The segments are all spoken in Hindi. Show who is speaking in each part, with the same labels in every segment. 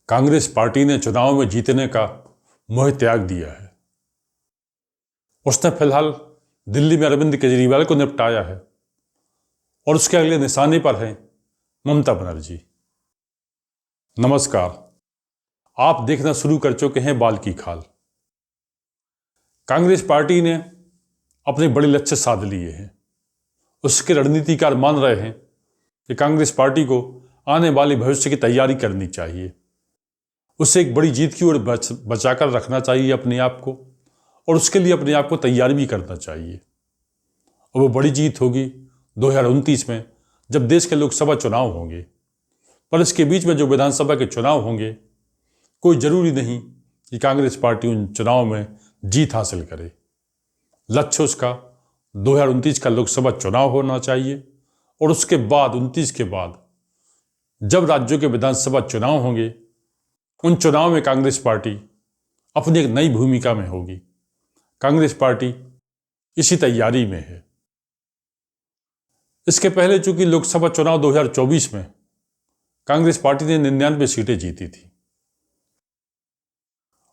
Speaker 1: कांग्रेस पार्टी ने चुनाव में जीतने का मोह त्याग दिया है। उसने फिलहाल दिल्ली में अरविंद केजरीवाल को निपटाया है और उसके अगले निशाने पर है ममता बनर्जी। नमस्कार, आप देखना शुरू कर चुके हैं बाल की खाल। कांग्रेस पार्टी ने अपने बड़े लक्ष्य साध लिए हैं। उसके रणनीतिकार मान रहे हैं कि कांग्रेस पार्टी को आने वाले भविष्य की तैयारी करनी चाहिए, उसे एक बड़ी जीत की ओर बचाकर रखना चाहिए अपने आप को, और उसके लिए अपने आप को तैयार भी करना चाहिए। और वो बड़ी जीत होगी 2029 में, जब देश के लोकसभा चुनाव होंगे। पर इसके बीच में जो विधानसभा के चुनाव होंगे, कोई जरूरी नहीं कि कांग्रेस पार्टी उन चुनाव में जीत हासिल करे। लक्ष्य उसका 2029 का लोकसभा चुनाव होना चाहिए, और उसके बाद 29 के बाद जब राज्यों के विधानसभा चुनाव होंगे, उन चुनाव में कांग्रेस पार्टी अपनी एक नई भूमिका में होगी। कांग्रेस पार्टी इसी तैयारी में है। इसके पहले चूंकि लोकसभा चुनाव 2024 में कांग्रेस पार्टी ने 99 सीटें जीती थी।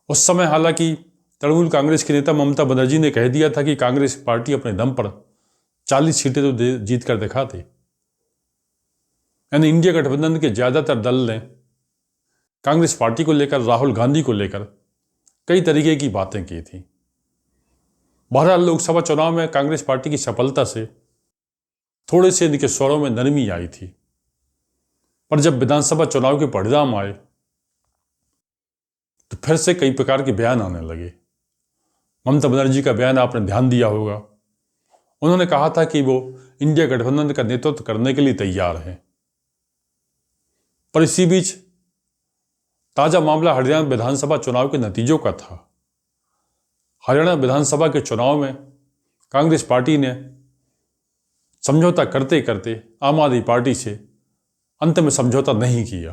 Speaker 1: उस समय हालांकि तृणमूल कांग्रेस के नेता ममता बनर्जी ने कह दिया था कि कांग्रेस पार्टी अपने दम पर 40 सीटें तो जीत कर दिखाती। यानी इंडिया गठबंधन के ज्यादातर दल ने कांग्रेस पार्टी को लेकर, राहुल गांधी को लेकर कई तरीके की बातें की थी। बहरहाल लोकसभा चुनाव में कांग्रेस पार्टी की सफलता से थोड़े से इनके स्वरों में नरमी आई थी। पर जब विधानसभा चुनाव के परिणाम आए तो फिर से कई प्रकार के बयान आने लगे। ममता बनर्जी का बयान आपने ध्यान दिया होगा। उन्होंने कहा था कि वो इंडिया गठबंधन का नेतृत्व करने के लिए तैयार हैं। पर इसी बीच ताजा मामला हरियाणा विधानसभा चुनाव के नतीजों का था। हरियाणा विधानसभा के चुनाव में कांग्रेस पार्टी ने समझौता करते करते आम आदमी पार्टी से अंत में समझौता नहीं किया,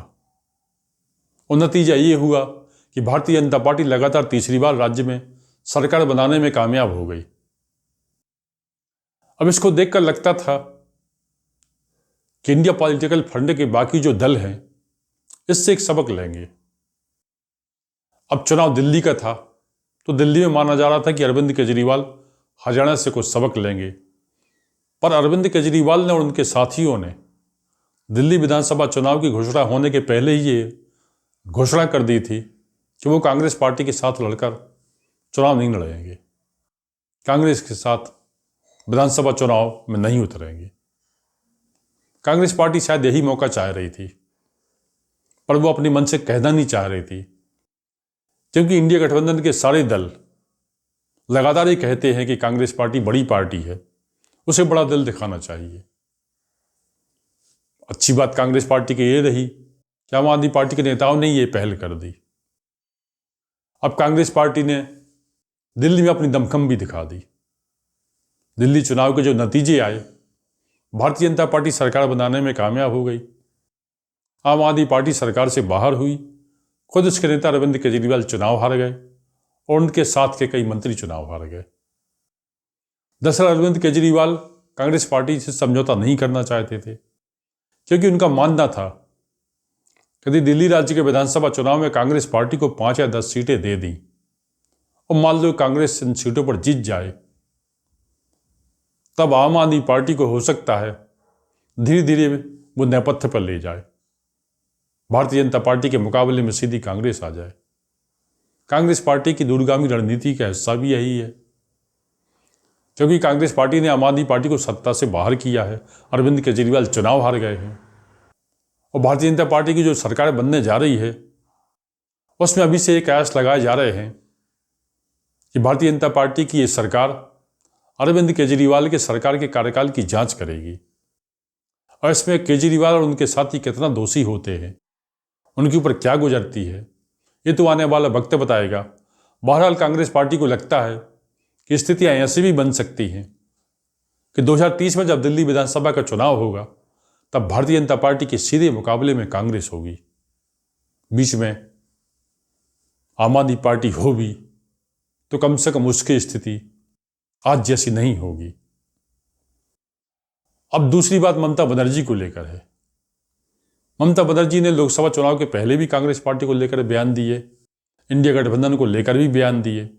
Speaker 1: और नतीजा ये हुआ कि भारतीय जनता पार्टी लगातार तीसरी बार राज्य में सरकार बनाने में कामयाब हो गई। अब इसको देखकर लगता था कि इंडिया पॉलिटिकल फ्रंट के बाकी जो दल हैं इससे एक सबक लेंगे। अब चुनाव दिल्ली का था, तो दिल्ली में माना जा रहा था कि अरविंद केजरीवाल हरियाणा से कुछ सबक लेंगे। पर अरविंद केजरीवाल ने और उनके साथियों ने दिल्ली विधानसभा चुनाव की घोषणा होने के पहले ही ये घोषणा कर दी थी कि वो कांग्रेस पार्टी के साथ लड़कर चुनाव नहीं लड़ेंगे, कांग्रेस के साथ विधानसभा चुनाव में नहीं उतरेंगे। कांग्रेस पार्टी शायद यही मौका चाह रही थी, पर वो अपने मन से कहना नहीं चाह रही थी, क्योंकि इंडिया गठबंधन के सारे दल लगातार ये कहते हैं कि कांग्रेस पार्टी बड़ी पार्टी है, उसे बड़ा दिल दिखाना चाहिए। अच्छी बात कांग्रेस पार्टी की ये रही कि आम आदमी पार्टी के नेताओं ने ये पहल कर दी। अब कांग्रेस पार्टी ने दिल्ली में अपनी दमखम भी दिखा दी। दिल्ली चुनाव के जो नतीजे आए, भारतीय जनता पार्टी सरकार बनाने में कामयाब हो गई। आम आदमी पार्टी सरकार से बाहर हुई। खुद उसके नेता अरविंद केजरीवाल चुनाव हार गए, और उनके साथ के कई मंत्री चुनाव हार गए। दरअसल अरविंद केजरीवाल कांग्रेस पार्टी से समझौता नहीं करना चाहते थे, क्योंकि उनका मानना था कि यदि दिल्ली राज्य के विधानसभा चुनाव में कांग्रेस पार्टी को 5 या 10 सीटें दे दी और मान लो कांग्रेस इन सीटों पर जीत जाए, तब आम आदमी पार्टी को हो सकता है धीरे धीरे वो नेपथ्य पर ले जाए, भारतीय जनता पार्टी के मुकाबले में सीधी कांग्रेस आ जाए। कांग्रेस पार्टी की दूरगामी रणनीति का हिस्सा भी यही है, क्योंकि कांग्रेस पार्टी ने आम आदमी पार्टी को सत्ता से बाहर किया है। अरविंद केजरीवाल चुनाव हार गए हैं, और भारतीय जनता पार्टी की जो सरकार बनने जा रही है उसमें अभी से एक कयास लगाए जा रहे हैं कि भारतीय जनता पार्टी की ये सरकार अरविंद केजरीवाल के सरकार के कार्यकाल की जांच करेगी, और इसमें केजरीवाल और उनके साथी कितना दोषी होते हैं, उनके ऊपर क्या गुजरती है, ये तो आने वाला वक्त बताएगा। बहरहाल कांग्रेस पार्टी को लगता है कि स्थितियां ऐसी भी बन सकती हैं कि 2030 में जब दिल्ली विधानसभा का चुनाव होगा, तब भारतीय जनता पार्टी के सीधे मुकाबले में कांग्रेस होगी। बीच में आम आदमी पार्टी हो भी तो कम से कम उसकी स्थिति आज जैसी नहीं होगी। अब दूसरी बात ममता बनर्जी को लेकर है। ममता बनर्जी ने लोकसभा चुनाव के पहले भी कांग्रेस पार्टी को लेकर बयान दिए, इंडिया गठबंधन को लेकर भी बयान दिए।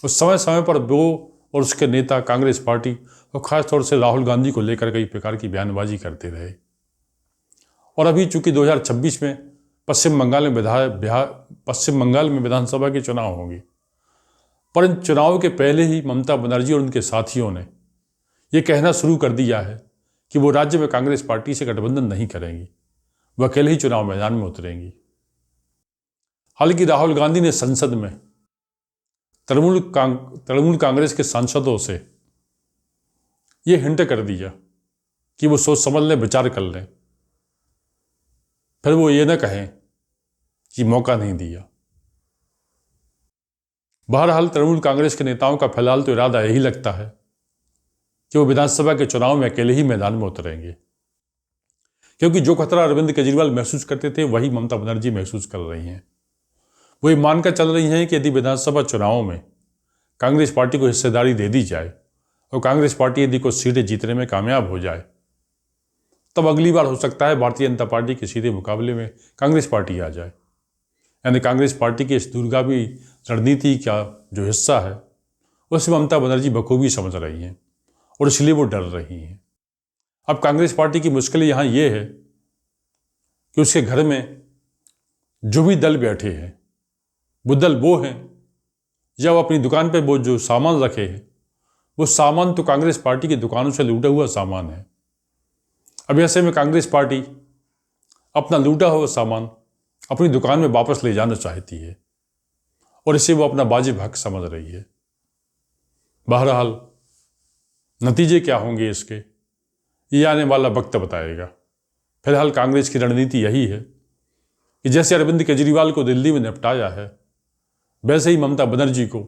Speaker 1: उस समय समय पर वो और उसके नेता कांग्रेस पार्टी और ख़ासतौर से राहुल गांधी को लेकर कई प्रकार की बयानबाजी करते रहे। और अभी चूंकि 2026 में पश्चिम बंगाल में विधानसभा के चुनाव होंगे, पर इन चुनाव के पहले ही ममता बनर्जी और उनके साथियों ने ये कहना शुरू कर दिया है कि वो राज्य में कांग्रेस पार्टी से गठबंधन नहीं करेंगी, वह अकेले ही चुनाव मैदान में उतरेंगी। हालांकि राहुल गांधी ने संसद में तृणमूल कांग्रेस के सांसदों से ये हिंट कर दिया कि वो सोच समझ लें, विचार कर लें, फिर वो ये न कहें कि मौका नहीं दिया। बहरहाल तृणमूल कांग्रेस के नेताओं का फिलहाल तो इरादा यही लगता है कि वो विधानसभा के चुनाव में अकेले ही मैदान में उतरेंगे, क्योंकि जो खतरा अरविंद केजरीवाल महसूस करते थे वही ममता बनर्जी महसूस कर रही हैं। वो ये मानकर चल रही हैं कि यदि विधानसभा चुनावों में कांग्रेस पार्टी को हिस्सेदारी दे दी जाए और कांग्रेस पार्टी यदि कुछ सीटें जीतने में कामयाब हो जाए, तब अगली बार हो सकता है भारतीय जनता पार्टी के सीधे मुकाबले में कांग्रेस पार्टी आ जाए। यानी कांग्रेस पार्टी की इस दूरगामी रणनीति का जो हिस्सा है उसे ममता बनर्जी बखूबी समझ रही हैं और इसलिए वो डर रही हैं। अब कांग्रेस पार्टी की मुश्किल यहाँ ये है कि उसके घर में जो भी दल बैठे हैं वो दल वो हैं या वो अपनी दुकान पे वो जो सामान रखे हैं वो सामान तो कांग्रेस पार्टी की दुकानों से लूटा हुआ सामान है। अब ऐसे में कांग्रेस पार्टी अपना लूटा हुआ सामान अपनी दुकान में वापस ले जाना चाहती है और इसे वो अपना वाजिब हक समझ रही है। बहरहाल नतीजे क्या होंगे इसके, ये आने वाला वक्त बताएगा। फिलहाल कांग्रेस की रणनीति यही है कि जैसे अरविंद केजरीवाल को दिल्ली में निपटाया है, वैसे ही ममता बनर्जी को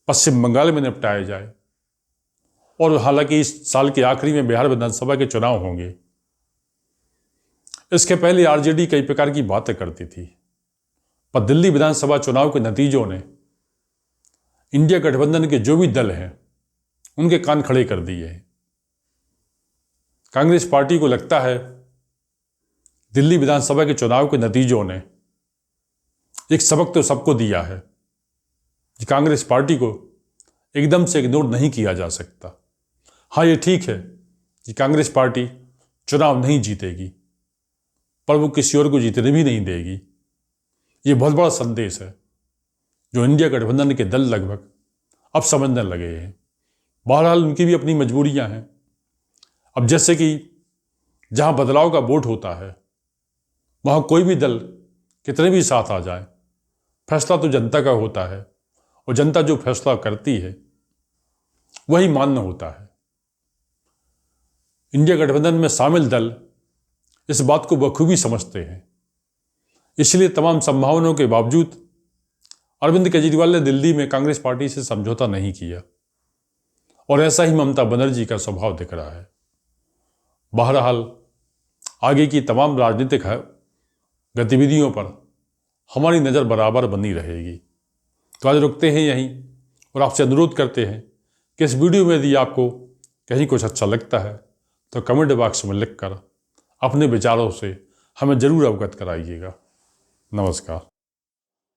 Speaker 1: पश्चिम बंगाल में निपटाया जाए। और हालांकि इस साल के आखिरी में बिहार विधानसभा के चुनाव होंगे, इसके पहले आरजेडी कई प्रकार की बातें करती थी, पर दिल्ली विधानसभा चुनाव के नतीजों ने इंडिया गठबंधन के जो भी दल हैं उनके कान खड़े कर दिए हैं। कांग्रेस पार्टी को लगता है दिल्ली विधानसभा के चुनाव के नतीजों ने एक सबक तो सबको दिया है कि कांग्रेस पार्टी को एकदम से इग्नोर नहीं किया जा सकता। हाँ, ये ठीक है कि कांग्रेस पार्टी चुनाव नहीं जीतेगी, पर वो किसी और को जीतने भी नहीं देगी। ये बहुत बड़ा संदेश है जो इंडिया गठबंधन के दल लगभग अब समझने लगे हैं। बहरहाल उनकी भी अपनी मजबूरियां हैं। अब जैसे कि जहां बदलाव का वोट होता है वहां कोई भी दल कितने भी साथ आ जाए, फैसला तो जनता का होता है और जनता जो फैसला करती है वही मान्य होता है। इंडिया गठबंधन में शामिल दल इस बात को बखूबी समझते हैं, इसलिए तमाम संभावनाओं के बावजूद अरविंद केजरीवाल ने दिल्ली में कांग्रेस पार्टी से समझौता नहीं किया और ऐसा ही ममता बनर्जी का स्वभाव दिख रहा है। बहरहाल आगे की तमाम राजनीतिक गतिविधियों पर हमारी नज़र बराबर बनी रहेगी। तो आज रुकते हैं यहीं और आपसे अनुरोध करते हैं कि इस वीडियो में यदि आपको कहीं कुछ अच्छा लगता है तो कमेंट बॉक्स में लिखकर अपने विचारों से हमें ज़रूर अवगत कराइएगा। नमस्कार।